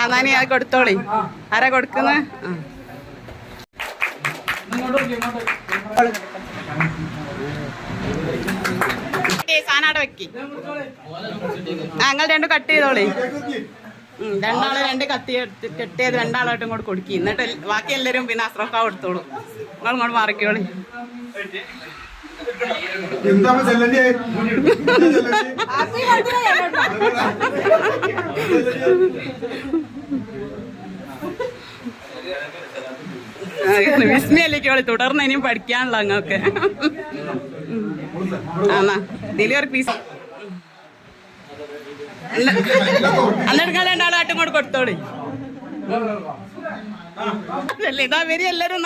എന്നാ നീ അത് കൊടുത്തോളി. ആരാ കൊടുക്കുന്ന? സാധനം വെക്കി. നിങ്ങൾ രണ്ടും കട്ട് ചെയ്തോളി. രണ്ടാള് രണ്ട് കെട്ടിയത് രണ്ടാളായിട്ടും ഇങ്ങോട്ട് കൊടുക്കി. എന്നിട്ട് ബാക്കി എല്ലാവരും പിന്നെ അസ്രഫ കൊടുത്തോളൂ. നിങ്ങൾ ഇങ്ങോട്ട് മാറിക്കോളി. വിസ്മയല്ലേക്കോളി. തുടർന്ന് ഇനിയും പഠിക്കാനുള്ള അങ്ങൊക്കെ. ആന്നാ ഇതിലൊരു പീസ് എന്നിട്ട് രണ്ടാളായിട്ടും ഇങ്ങോട്ട് കൊടുത്തോളി. ഇതാ വരി എല്ലാരും